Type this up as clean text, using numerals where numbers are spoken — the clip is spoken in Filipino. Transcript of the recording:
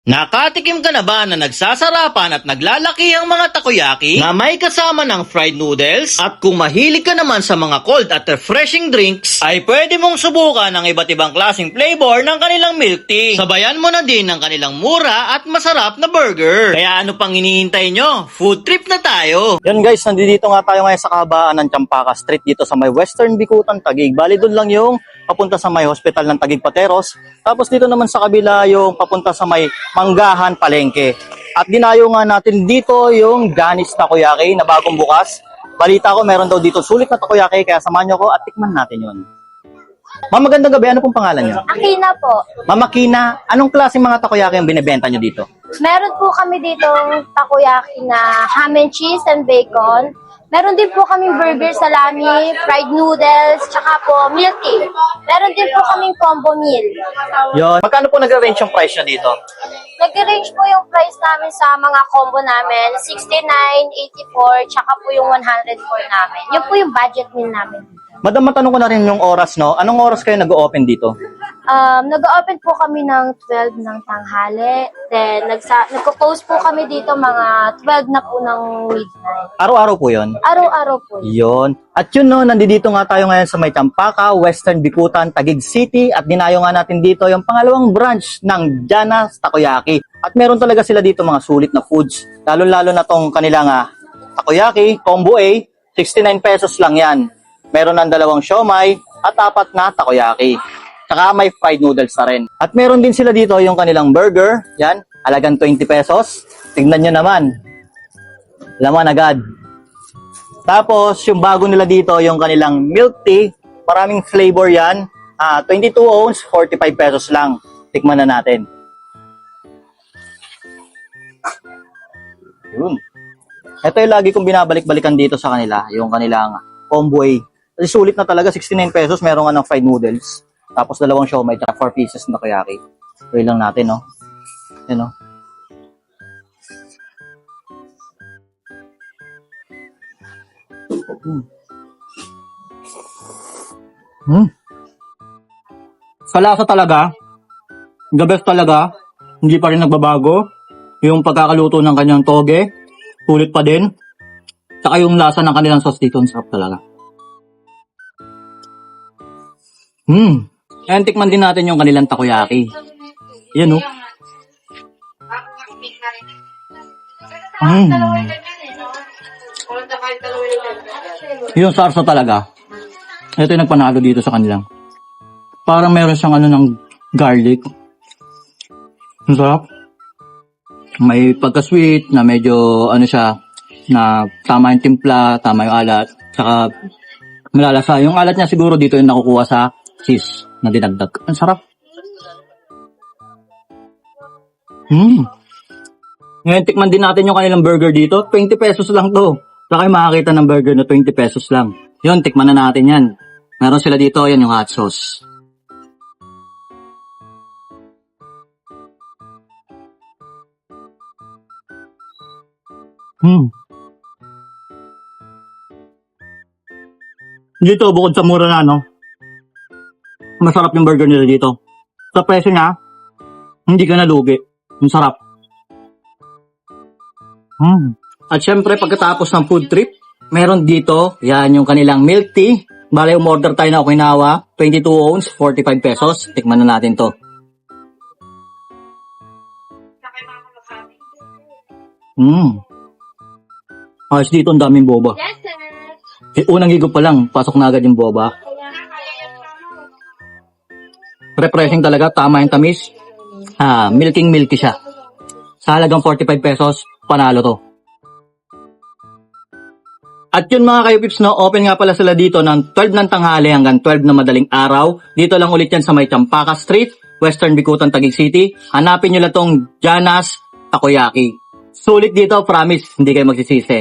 Nakatikim ka na ba na nagsasarapan at naglalaki ang mga takoyaki na may kasama ng fried noodles? At kung mahilig ka naman sa mga cold at refreshing drinks, ay pwede mong subukan ang iba't ibang klaseng flavor ng kanilang milk tea. Sabayan mo na din ng kanilang mura at masarap na burger. Kaya ano pang hinihintay nyo? Food trip na tayo! Yan guys, nandito nga tayo ngayon sa kahabaan ng Champaka Street dito sa may Western Bicutan, Taguig. Bali doon lang yung papunta sa may hospital ng Taguig Pateros. Tapos dito naman sa kabila yung papunta sa may Manggahan, Palengke. At dinayo nga natin dito yung Johnny's Takoyaki na bagong bukas. Balita ko meron daw dito sulit na takoyaki kaya samahan nyo ko at tikman natin yun. Ma'am, magandang gabi. Ano pong pangalan nyo? Akina po. Ma'am Akina, anong klaseng mga takoyaki ang binibenta nyo dito? Meron po kami dito takoyaki na ham and cheese and bacon. Meron din po kaming burger, salami, fried noodles, tsaka po milk tea. Meron din po kaming combo meal. Yon. Magkano po nag-range yung price nyo dito? Nag-range po yung price namin sa mga combo namin, 69, 84, tsaka po yung 104 namin. Yun po yung budget meal namin. Madam, matanong ko na rin yung oras, no? Anong oras kayo nag-open dito? Nag-open po kami ng 12 ng tanghali. Then, nagko-close po kami dito mga 12 na po ng midnight. Araw-araw po yon. Araw-araw po. Yon. At yun, no, nandito nga tayo ngayon sa may Champaka, Western Bicutan, Taguig City. At dinayo nga natin dito yung pangalawang branch ng Johnny's Takoyaki. At meron talaga sila dito mga sulit na foods. Lalo-lalo na tong kanilang takoyaki, combo A, 69 pesos lang yan. Meron ng dalawang siomay at 4 na takoyaki. Tsaka may fried noodles na rin. At meron din sila dito yung kanilang burger. Yan, halagang 20 pesos. Tignan nyo naman. Laman agad. Tapos, yung bago nila dito, yung kanilang milk tea. Maraming flavor yan. 22 ounce, 45 pesos lang. Tikman na natin. Yun. Ito yung lagi kong binabalik-balikan dito sa kanila. Yung kanilang combo A. Kasi sulit na talaga, 69 pesos. Meron nga ng fried noodles. Tapos dalawang siomay, tsaka 4 pieces na takoyaki. Tuloy lang natin, no? Yan, no? Sa lasa talaga, the best talaga, hindi pa rin nagbabago. Yung pagkakaluto ng kanyang toge, sulit pa din. Tsaka yung lasa ng kanilang sauce dito, ang sarap talaga. Ayan, tikman din natin yung kanilang takoyaki. Yan, oh. Yung sarsa talaga. Ito yung nagpanalo dito sa kanilang. Parang meron siyang ng garlic. Ang sarap. May pagka-sweet na medyo siya, na tama yung timpla, tama yung alat. Tsaka malalasa. Yung alat niya siguro dito yung nakukuha sa cheese na dinagdag. Ang sarap. Ngayon, tikman din natin yung kanilang burger dito. 20 pesos lang to. Saka kayo makakita ng burger na 20 pesos lang. Yun, tikman na natin yan. Meron sila dito, yan yung hot sauce. Dito, bukod sa mura na, no? Masarap yung burger nila dito. Sa presyo niya, hindi ka nalugi. Ang sarap. At syempre, pagkatapos ng food trip, meron dito, yan yung kanilang milk tea. Bale, umorder tayo na Okinawa, 22 ounce, 45 pesos. Tikman na natin to. Ayos dito, ang daming boba. Unang higop pa lang, pasok na agad yung boba. Refreshing talaga, tama yung tamis. Milky siya. Sa halagang 45 pesos, panalo to. At yun mga kayo-pips, no, open nga pala sila dito ng 12 ng tanghali hanggang 12 na madaling araw. Dito lang ulit yan sa may Champaka Street, Western Bicutan, Taguig City. Hanapin nyo lang tong Johnny's Takoyaki. Sulit dito, promise, hindi kayo magsisisi.